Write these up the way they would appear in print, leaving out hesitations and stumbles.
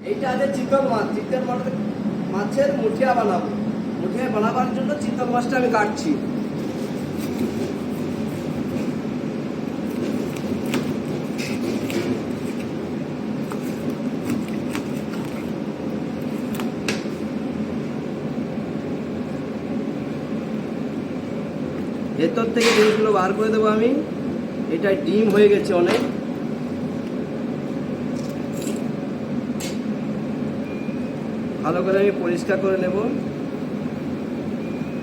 এইটা আছে চিতল মাছ। চিতল মাছের মুঠিয়া বানাবো। মুঠিয়া বানাবার জন্য চিতল মাছটা আমি কাটছি। ভেতর থেকে জিনিসগুলো বার করে দেবো আমি। এটা ডিম হয়ে গেছে অনেক। ভালো করে আমি পরিষ্কার করে নেব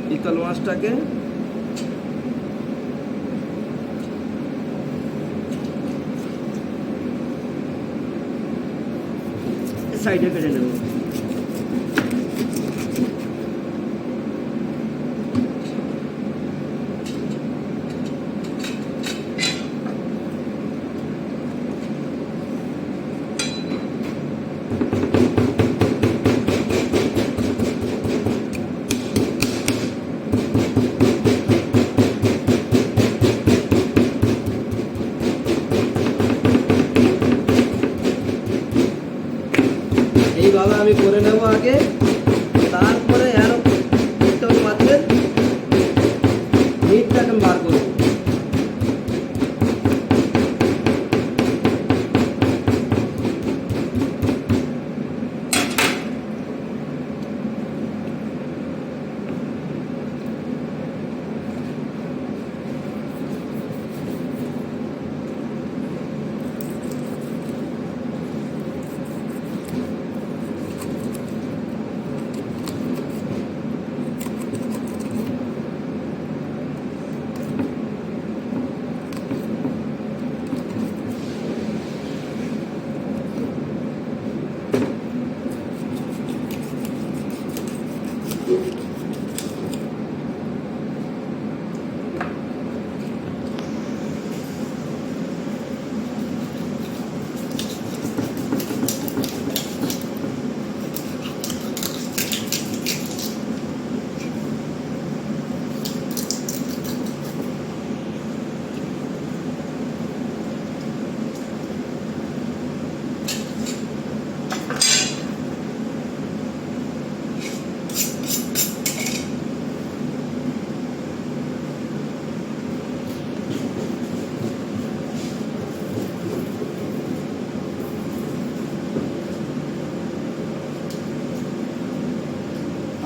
চিতল মাছটাকে। সাইডে কেটে নেব। এইভাবে আমি করে নেব আগে, তারপরে আরো চিতল মাছের মিটটাকে বার করব।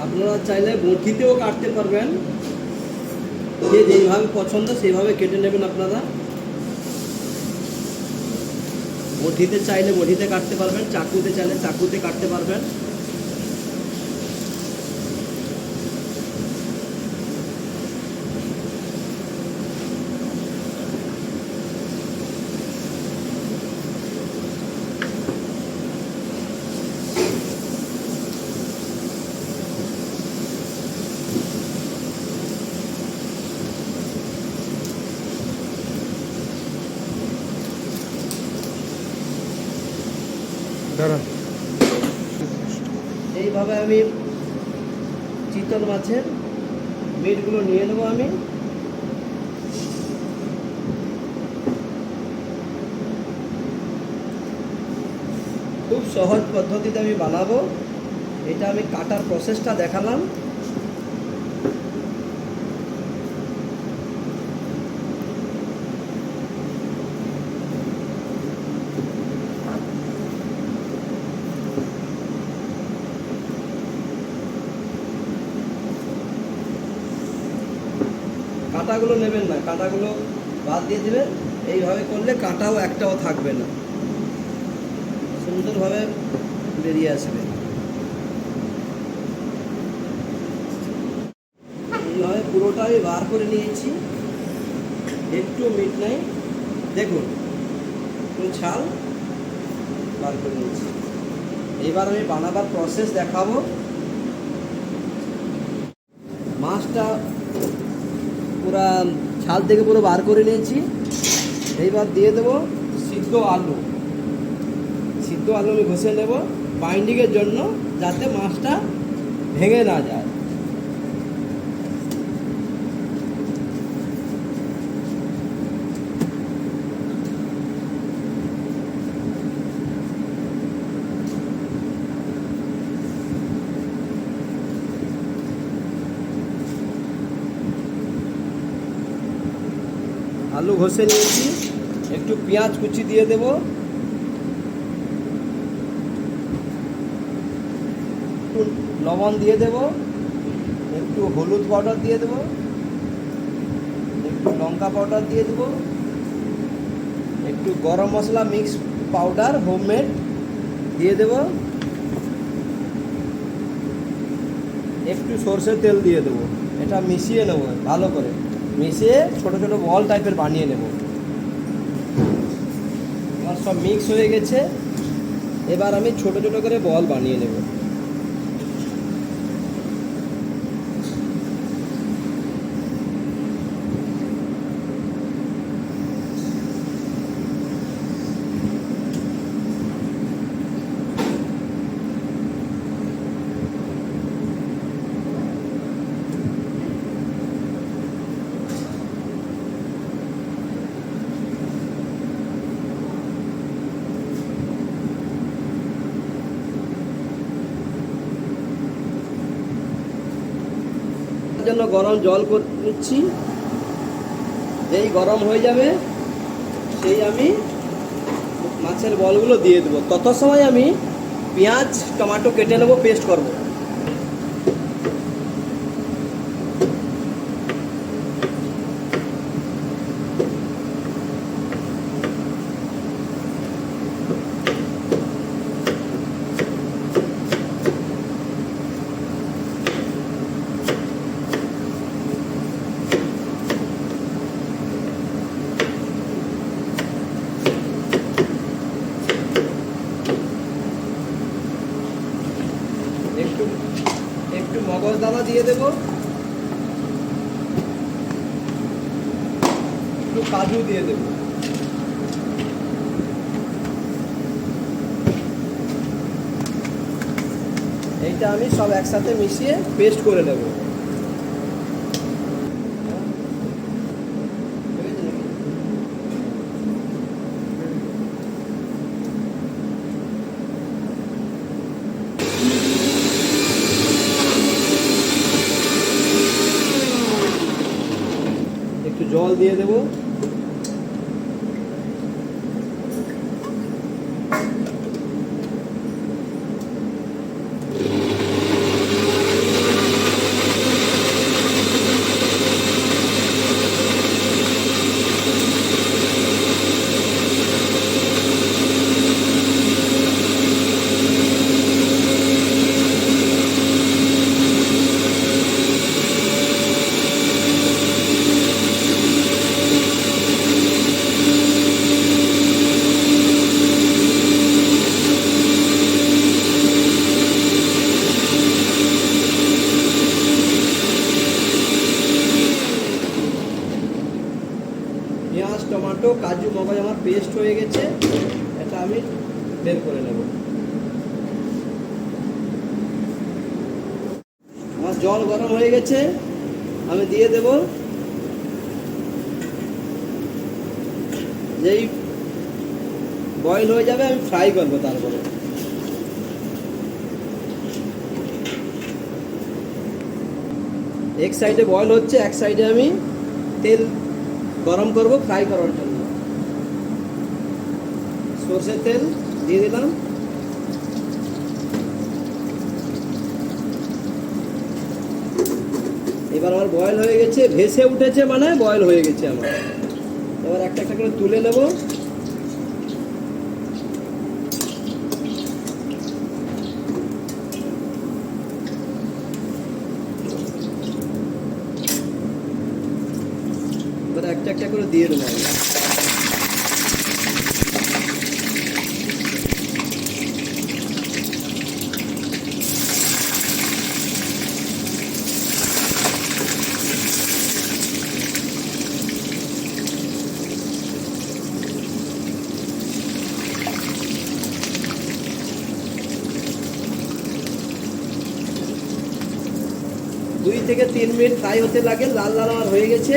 আপনারা চাইলে বটিতেও কাটতে পারবেন, যে যেইভাবে পছন্দ সেইভাবে কেটে নেবেন আপনারা। বটিতে চাইলে বটিতে কাটতে পারবেন, চাকুতে চাইলে চাকুতে কাটতে পারবেন। এইভাবে আমি চিতল মাছের মিটগুলো নিয়ে নেবো আমি। খুব সহজ পদ্ধতিতে আমি বানাবো। এটা আমি কাটার প্রসেসটা দেখালাম। কাঁটাগুলো নেবেন না, কাঁটাগুলো বাদ দিয়ে দেবেন। এইভাবে করলে কাঁটাও একটাও থাকবে না, সুন্দরভাবে বেরিয়ে আসবে। এইভাবে পুরোটা আমি বার করে নিয়েছি, একটু মিট নাই, দেখুন একটু ছাল বার করে নিয়েছি। এবার আমি বানাবার প্রসেস দেখাবো। মাছটা পুরা ছাল থেকে পুরো বার করে নিয়েছি। এইবার দিয়ে দেবো সিদ্ধ আলু। সিদ্ধ আলু আমি ঘষে নেব বাইন্ডিংয়ের জন্য, যাতে মাছটা ভেঙে না যায়। আলু ঘষে নিয়েছি, একটু পেঁয়াজ কুচি দিয়ে দেব, একটু লবণ দিয়ে দেব, একটু হলুদ পাউডার দিয়ে দেব, একটু লঙ্কা পাউডার দিয়ে দেব, একটু গরম মশলা মিক্স পাউডার হোমমেড দিয়ে দেব, একটু সরষের তেল দিয়ে দেবো। এটা মিশিয়ে নেব, ভালো করে মিশিয়ে ছোট ছোট বল টাইপের বানিয়ে নেব। আমার সব মিক্স হয়ে গেছে, এবার আমি ছোট ছোট করে বল বানিয়ে নেব। জন্য গরম জল করে নিচ্ছি, যেই গরম হয়ে যাবে সেই আমি মাছের বলগুলো দিয়ে দেবো। তত সময় আমি পেঁয়াজ টমেটো কেটে নেবো, পেস্ট করব। একটু একটু মগজ দানা দিয়ে দেব, একটু কাজু দিয়ে দেব, এইটা আমি সব একসাথে মিশিয়ে পেস্ট করে নেব। একটু জল দিয়ে দেব, পেঁয়াজ টমেটো কাজু মগজ আমার পেস্ট হয়ে গেছে, এটা আমি বের করে নেব। আমার জল গরম হয়ে গেছে, আমি দিয়ে দেব। যেই বয়েল হয়ে যাবে আমি ফ্রাই করবো। তারপরে এক সাইডে বয়েল হচ্ছে, এক সাইডে আমি তেল গরম করব ফ্রাই করার জন্য। সরষের তেল দিয়ে দিলাম, এবার আমার বয়েল হয়ে গেছে, ভেসে উঠেছে মানে বয়েল হয়ে গেছে আমার। এবার একটা একটা করে তুলে নেব। এবার একটা একটা করে দিয়ে দেবো। 2 থেকে 3 মিনিট ফ্রাই হতে লাগে। লাল লাল আমার হয়ে গেছে,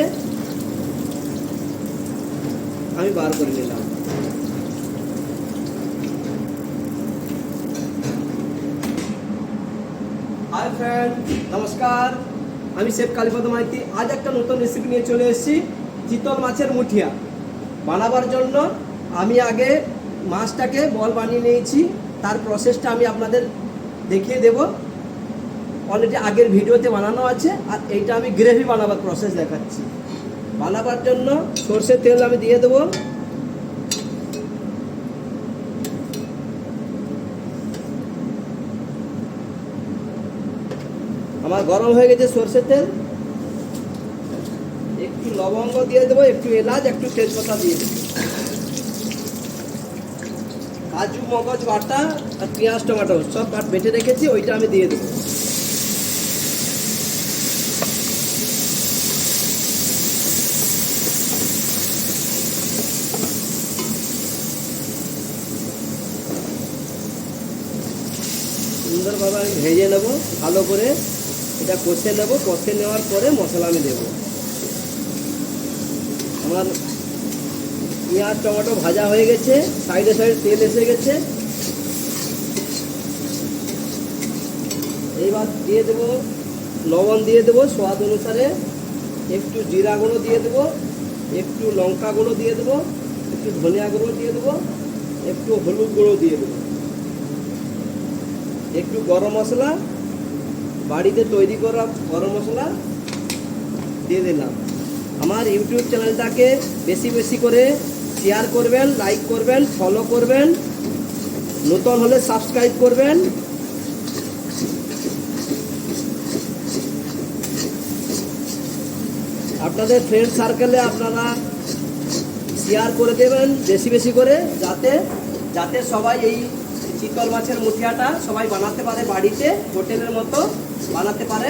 আমি বার করে নিলাম। হাই ফ্রেন্ড, নমস্কার, আমি শেফ কালীপদ মাইতি। আজ একটা নতুন রেসিপি নিয়ে চলে এসেছি। চিতল মাছের মুঠিয়া বানাবার জন্য আমি আগে মাছটাকে বল বানিয়ে নিয়েছি, তার প্রসেসটা আমি আপনাদের দেখিয়ে দেব। অলরেডি আগের ভিডিওতে বানানো আছে, আর এইটা আমি গ্রেভি বানাবার প্রসেস দেখাচ্ছি। বানাবার জন্য সর্ষের তেল আমি দিয়ে দেবো। আমার গরম হয়ে গেছে সর্ষের তেল, একটু লবঙ্গ দিয়ে দেবো, একটু এলাচ, একটু তেজপাতা দিয়ে দেবো, কাজু মগজ বাটা আর পেঁয়াজ টমেটো সব বেটে রেখেছি, ওইটা আমি দিয়ে দেবো। সুন্দরভাবে আমি ভেজে নেব, ভালো করে এটা কষে নেব। কষে নেওয়ার পরে মশলা আমি দেব। আমার পেঁয়াজ টমেটো ভাজা হয়ে গেছে, সাইডে সাইডে তেল এসে গেছে। এইবার দিয়ে দেবো লবণ, দিয়ে দেবো স্বাদ অনুসারে, একটু জিরা গুঁড়ো দিয়ে দেবো, একটু লঙ্কা গুঁড়ো দিয়ে দেবো, একটু ধনিয়া গুঁড়ো দিয়ে দেবো, একটু হলুদ গুঁড়ো দিয়ে দেবো, একটু গরম মশলা, বাড়িতে তৈরি করা গরম মশলা দিয়ে দিলাম। আমার ইউটিউব চ্যানেলটাকে বেশি বেশি করে শেয়ার করবেন, লাইক করবেন, ফলো করবেন, নতুন হলে সাবস্ক্রাইব করবেন। আপনাদের ফ্রেন্ড সার্কেলে আপনারা শেয়ার করে দেবেন বেশি বেশি করে, যাতে যাতে সবাই এই চিতল মাছের মুঠিয়াটা সবাই বানাতে পারে, বাড়িতে হোটেলের মতো বানাতে পারে।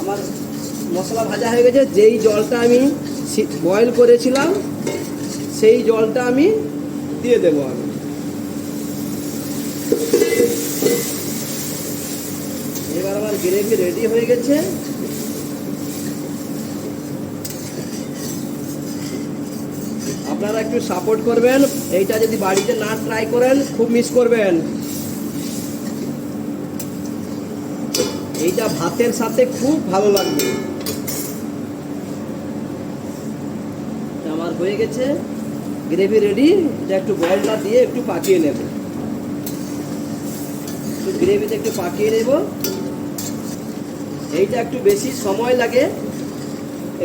আমার মশলা ভাজা হয়ে গেছে, যেই জলটা আমি বয়েল করেছিলাম সেই জলটা আমি দিয়ে দেবো। আমি এবার আমার গ্রেভি রেডি হয়ে গেছে। আপনারা একটু সাপোর্ট করবেন, এইটা যদি বাড়িতে না ট্রাই করেন খুব মিস করবেন। এইটা ভাতের সাথে খুব ভালো লাগবে। আমার হয়ে গেছে গ্রেভি রেডি। এটা একটু বয়েলটা দিয়ে একটু পাকিয়ে নেব, একটু গ্রেভিতে একটু পাকিয়ে নেব। এইটা একটু বেশি সময় লাগে,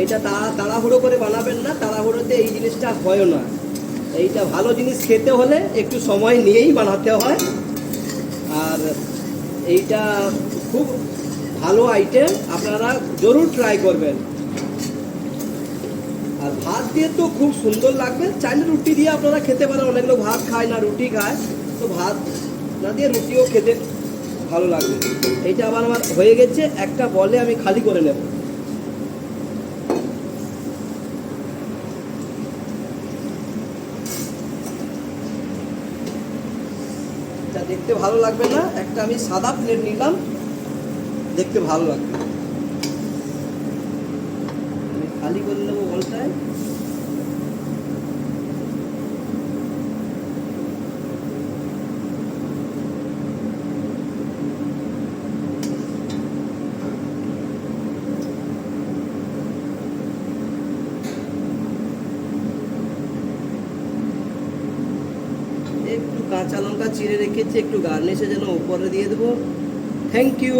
এইটা তাড়াহুড়ো করে বানাবেন না, তাড়াহুড়োতে এই জিনিসটা হয় না। এইটা ভালো জিনিস খেতে হলে একটু সময় নিয়েই বানাতে হয়। আর এইটা খুব ভালো আইটেম, আপনারা জরুর ট্রাই করবেন। আর ভাত দিয়ে তো খুব সুন্দর লাগবে, চাইলে রুটি দিয়ে আপনারা খেতে পারেন। অনেক লোক ভাত খায় না, রুটি খায়, তো ভাত না দিয়ে রুটিও খেতে ভালো লাগবে। এইটা আবার আমার হয়ে গেছে, একটা বলে আমি খালি করে নেব। দেখতে ভালো লাগবে না, একটা আমি সাদা প্লেট নিলাম, দেখতে ভালো লাগবে। আমি খালি করে নেবো বলটায়। একটু কাঁচা লঙ্কা চিড়ে রেখেছি, একটু গার্নিশের জন্য উপরে দিয়ে দেবো। Thank you.